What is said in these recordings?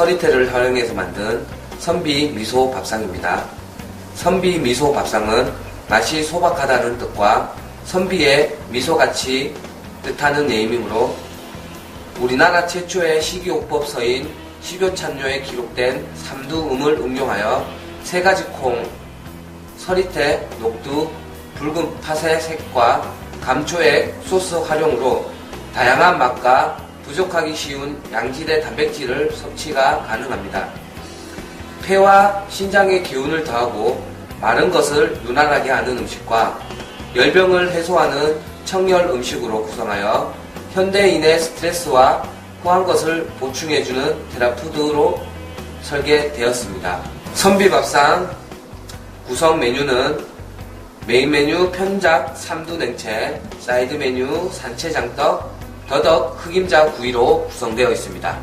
서리태를 활용해서 만든 선비 미소 밥상입니다. 선비 미소 밥상은 맛이 소박하다는 뜻과 선비의 미소같이 뜻하는 네이밍으로 우리나라 최초의 식이요법서인 식요찬요에 기록된 삼두음을 응용하여 세 가지 콩, 서리태, 녹두, 붉은 팥의 색과 감초액 소스 활용으로 다양한 맛과 부족하기 쉬운 양질의 단백질을 섭취가 가능합니다. 폐와 신장의 기운을 더하고 마른 것을 윤활하게 하는 음식과 열병을 해소하는 청열 음식으로 구성하여 현대인의 스트레스와 토한 것을 보충해주는 테라푸드로 설계되었습니다. 선비밥상 구성 메뉴는 메인 메뉴 편작 삼두냉채, 사이드 메뉴 산채장떡, 더덕 흑임자 구이로 구성되어 있습니다.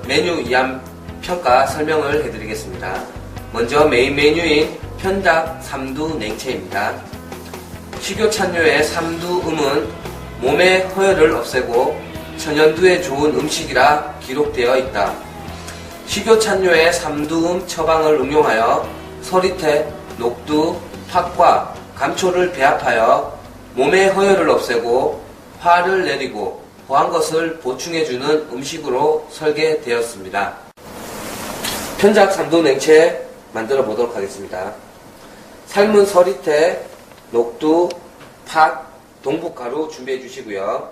메뉴 이한 평가 설명을 해드리겠습니다. 먼저 메인 메뉴인 편작 삼두냉채입니다. 식요찬요의 삼두음은 몸의 허혈을 없애고 천연두에 좋은 음식이라 기록되어 있다. 식요찬요의 삼두음 처방을 응용하여 서리태, 녹두, 팥과 감초를 배합하여 몸의 허혈을 없애고 화를 내리고 허한 것을 보충해주는 음식으로 설계되었습니다. 편작 삼두냉채 만들어 보도록 하겠습니다. 삶은 서리태, 녹두, 팥, 동북가루 준비해 주시고요.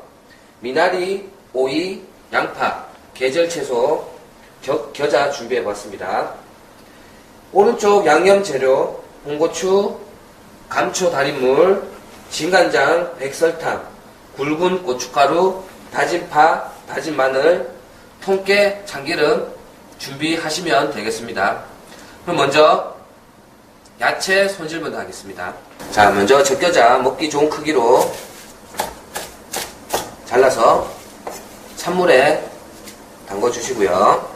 미나리, 오이, 양파, 계절 채소, 겨자 준비해 봤습니다. 오른쪽 양념 재료, 홍고추, 감초 달인물, 진간장, 백설탕, 굵은 고춧가루, 다진 파, 다진 마늘, 통깨, 참기름 준비하시면 되겠습니다. 그럼 먼저 야채 손질부터 하겠습니다. 자, 먼저 적겨자 먹기 좋은 크기로 잘라서 찬물에 담궈 주시고요.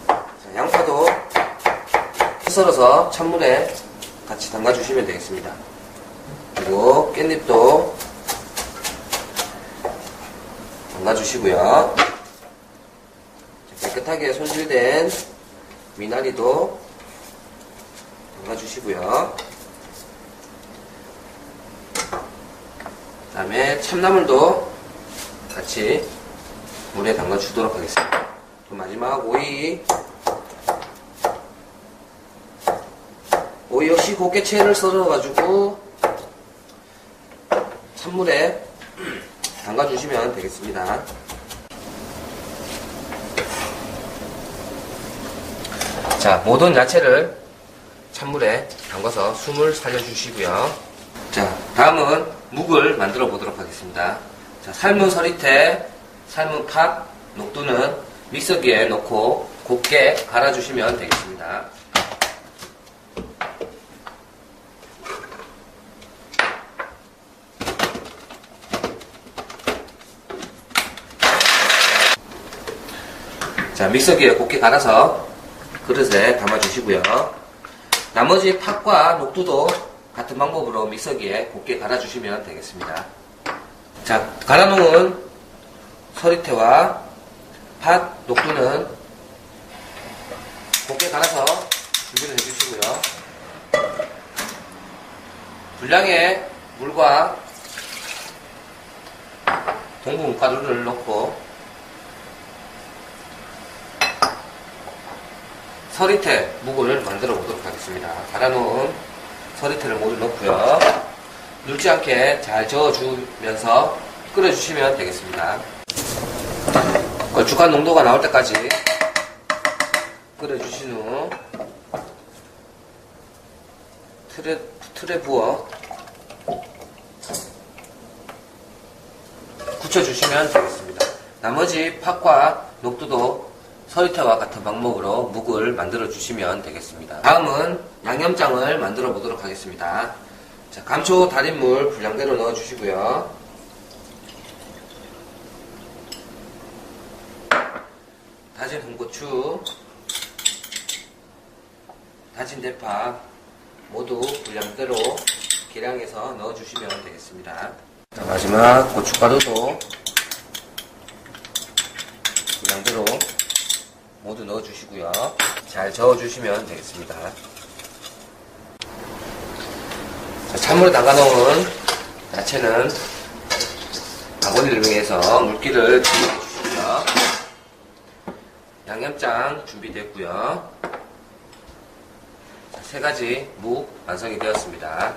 자, 양파도 썰어서 찬물에 같이 담가 주시면 되겠습니다. 그리고 깻잎도 담가 주시고요. 깨끗하게 손질된 미나리도 담가 주시고요. 그 다음에 참나물도 같이 물에 담가 주도록 하겠습니다. 또 마지막 오이 역시 곱게 채를 썰어 가지고 찬물에 담가 주시면 되겠습니다. 자, 모든 야채를 찬물에 담가서 숨을 살려주시고요. 자, 다음은 묵을 만들어 보도록 하겠습니다. 자, 삶은 서리태, 삶은 팥, 녹두는 믹서기에 넣고 곱게 갈아주시면 되겠습니다. 자, 믹서기에 곱게 갈아서 그릇에 담아주시고요. 나머지 팥과 녹두도 같은 방법으로 믹서기에 곱게 갈아주시면 되겠습니다. 자, 갈아놓은 서리태와 팥, 녹두는 곱게 갈아서 준비를 해주시고요. 분량의 물과 동분가루를 넣고 서리태 묵을 만들어 보도록 하겠습니다. 갈아놓은 서리태를 모두 넣고요. 눌지 않게 잘 저어주면서 끓여주시면 되겠습니다. 걸쭉한 농도가 나올 때까지 끓여주신 후 틀에 부어 굳혀주시면 되겠습니다. 나머지 팥과 녹두도 서리태와 같은 방법으로 묵을 만들어 주시면 되겠습니다. 다음은 양념장을 만들어 보도록 하겠습니다. 자, 감초 달인물 분량대로 넣어 주시고요. 다진 홍고추, 다진 대파 모두 분량대로 계량해서 넣어 주시면 되겠습니다. 자, 마지막 고춧가루도 분량대로 넣어주시고요. 잘 저어주시면 되겠습니다. 자, 찬물에 담가놓은 야채는 바구니를 이용해서 물기를 제거해주시고요. 양념장 준비됐고요. 자, 3가지 묵 완성이 되었습니다.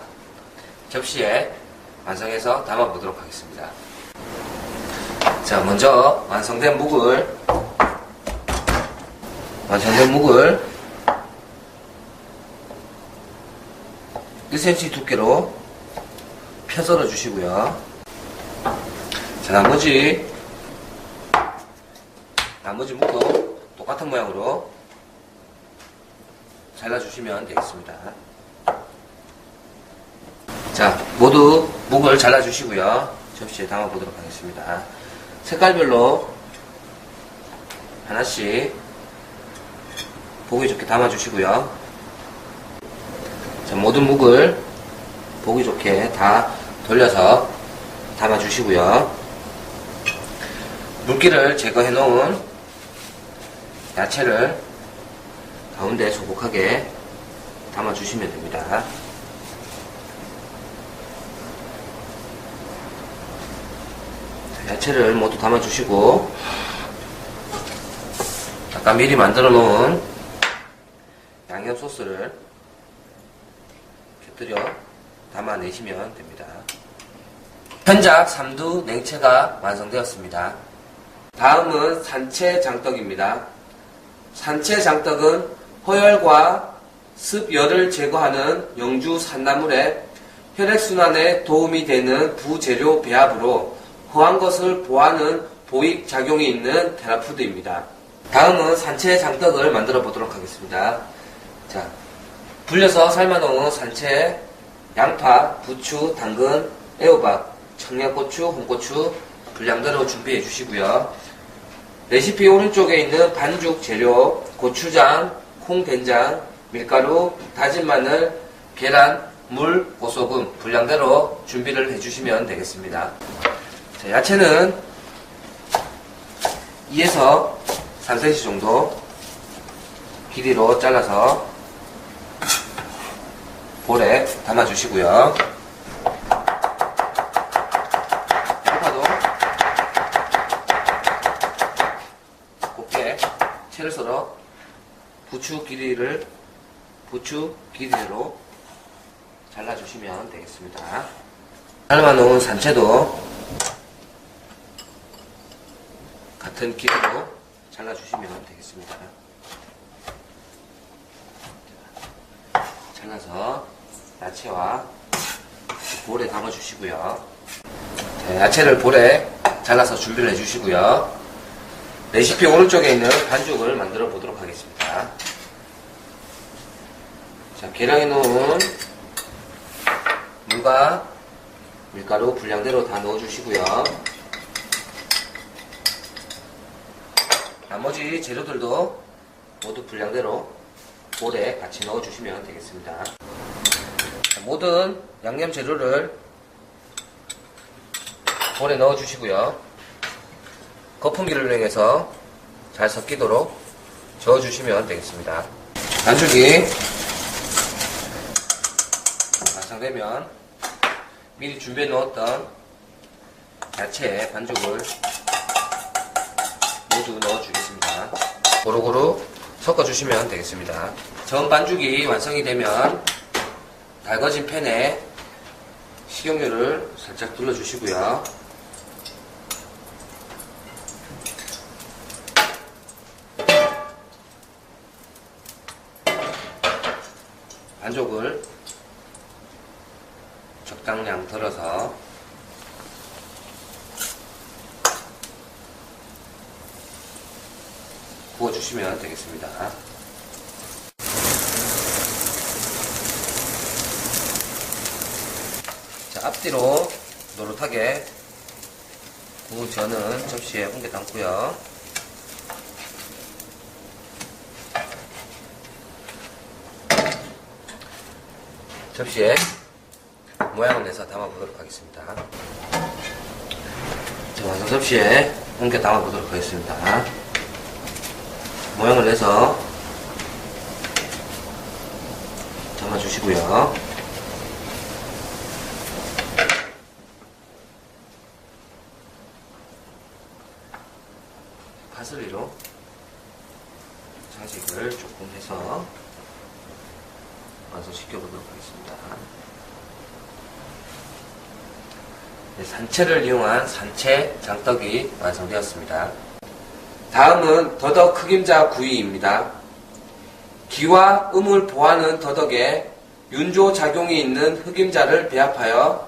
접시에 완성해서 담아보도록 하겠습니다. 자, 먼저 완성된 묵을 1cm 두께로 펴썰어 주시고요. 자, 나머지 묵도 똑같은 모양으로 잘라주시면 되겠습니다. 자, 모두 묵을 잘라주시고요. 접시에 담아보도록 하겠습니다. 색깔별로 하나씩 보기 좋게 담아주시고요. 자, 모든 묵을 보기 좋게 다 돌려서 담아주시고요. 물기를 제거해 놓은 야채를 가운데 소복하게 담아주시면 됩니다. 자, 야채를 모두 담아주시고 아까 미리 만들어 놓은 양념 소스를 곁들여 담아내시면 됩니다. 현작 삼두 냉채가 완성되었습니다. 다음은 산채 장떡입니다. 산채 장떡은 허열과 습열을 제거하는 영주 산나물에 혈액순환에 도움이 되는 부재료 배합으로 허한 것을 보하는 보익 작용이 있는 테라푸드입니다. 다음은 산채 장떡을 만들어 보도록 하겠습니다. 자, 불려서 삶아놓은 산채, 양파, 부추, 당근, 애호박, 청양고추, 홍고추 분량대로 준비해 주시고요. 레시피 오른쪽에 있는 반죽 재료, 고추장, 콩된장, 밀가루, 다진 마늘, 계란, 물, 고소금 분량대로 준비를 해주시면 되겠습니다. 자, 야채는 2에서 3cm 정도 길이로 잘라서 볼에 담아주시고요. 양파도 곱게 채를 썰어 부추 길이로 잘라주시면 되겠습니다. 삶아놓은 산채도 같은 길이로 잘라주시면 되겠습니다. 잘라서 야채와 볼에 담아주시고요. 자, 야채를 볼에 잘라서 준비를 해주시고요. 레시피 오른쪽에 있는 반죽을 만들어 보도록 하겠습니다. 자, 계량해 놓은 물과 밀가루 분량대로 다 넣어주시고요. 나머지 재료들도 모두 분량대로 볼에 같이 넣어주시면 되겠습니다. 자, 모든 양념 재료를 볼에 넣어주시고요. 거품기를 이용해서 잘 섞이도록 저어주시면 되겠습니다. 반죽이 완성되면 미리 준비해 놓았던 야채 반죽을 모두 넣어주겠습니다. 고루고루 섞어주시면 되겠습니다. 전 반죽이 완성이 되면 달궈진 팬에 식용유를 살짝 둘러주시고요. 반죽을 적당량 덜어서 구워주시면 되겠습니다. 자, 앞뒤로 노릇하게 구운 전은 접시에 옮겨 담고요. 접시에 모양을 내서 담아보도록 하겠습니다. 자, 완성 접시에 옮겨 담아보도록 하겠습니다. 모양을 내서 담아주시고요. 파슬리로 장식을 조금 해서 완성시켜보도록 하겠습니다. 네, 산채를 이용한 산채 장떡이 완성되었습니다. 다음은 더덕 흑임자 구이입니다. 기와 음을 보하는 더덕에 윤조 작용이 있는 흑임자를 배합하여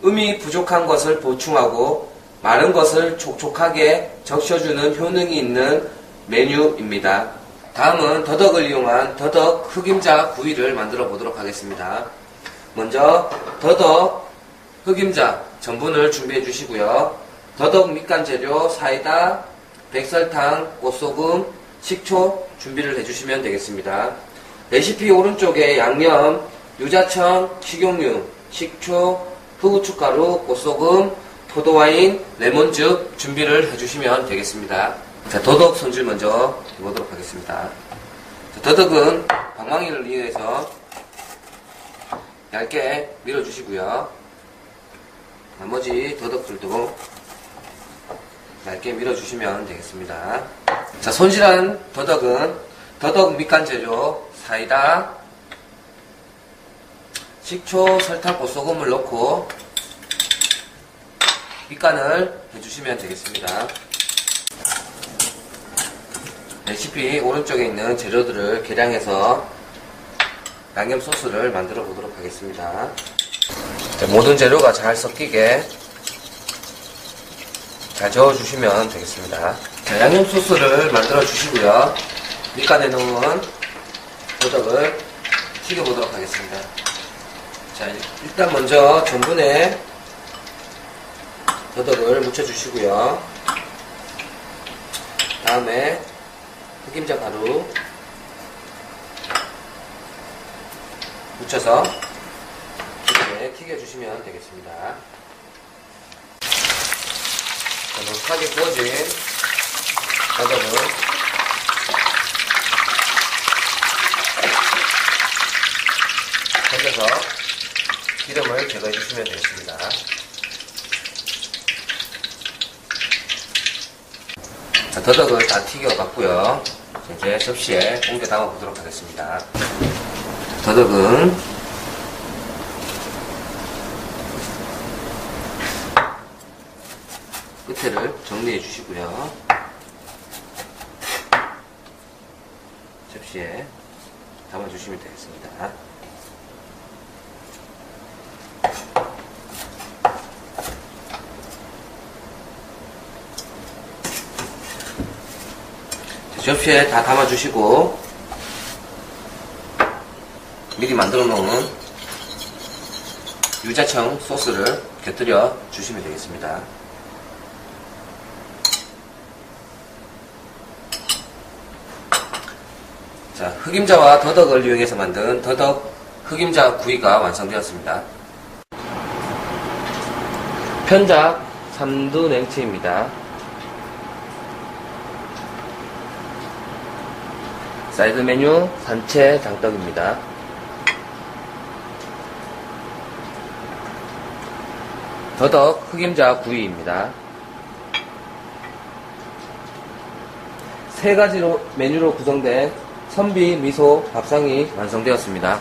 음이 부족한 것을 보충하고 마른 것을 촉촉하게 적셔주는 효능이 있는 메뉴입니다. 다음은 더덕을 이용한 더덕 흑임자 구이를 만들어 보도록 하겠습니다. 먼저 더덕 흑임자 전분을 준비해 주시고요. 더덕 밑간 재료 사이다, 백설탕, 꽃소금, 식초 준비를 해주시면 되겠습니다. 레시피 오른쪽에 양념, 유자청, 식용유, 식초, 후추가루, 꽃소금, 포도와인, 레몬즙 준비를 해주시면 되겠습니다. 자, 더덕 손질 먼저 해보도록 하겠습니다. 자, 더덕은 방망이를 이용해서 얇게 밀어주시고요. 나머지 더덕들도 얇게 밀어주시면 되겠습니다. 자, 손질한 더덕은 더덕 밑간 재료 사이다, 식초, 설탕, 꽃소금을 넣고 밑간을 해주시면 되겠습니다. 레시피 오른쪽에 있는 재료들을 계량해서 양념 소스를 만들어 보도록 하겠습니다. 자, 모든 재료가 잘 섞이게 잘 저어주시면 되겠습니다. 자, 양념 소스를 만들어 주시고요. 밑간에 넣은 더덕을 튀겨보도록 하겠습니다. 자, 일단 먼저 전분에 더덕을 묻혀주시고요. 다음에 흑임자 가루 묻혀서 기름에 튀겨주시면 되겠습니다. 자, 노릇하게 구워진 더덕을 건져서 기름을 제거해 주시면 되겠습니다. 자, 더덕을 다 튀겨봤고요. 이제 접시에 옮겨 담아 보도록 하겠습니다. 더덕은 끝에를 정리해 주시고요. 접시에 담아 주시면 되겠습니다. 접시에 다 담아주시고 미리 만들어 놓은 유자청 소스를 곁들여 주시면 되겠습니다. 자, 흑임자와 더덕을 이용해서 만든 더덕 흑임자 구이가 완성되었습니다. 편작 삼두냉채입니다. 사이드 메뉴 산채 장떡입니다. 더덕 흑임자 구이입니다. 세 가지 메뉴로 구성된 선비 미소 밥상이 완성되었습니다.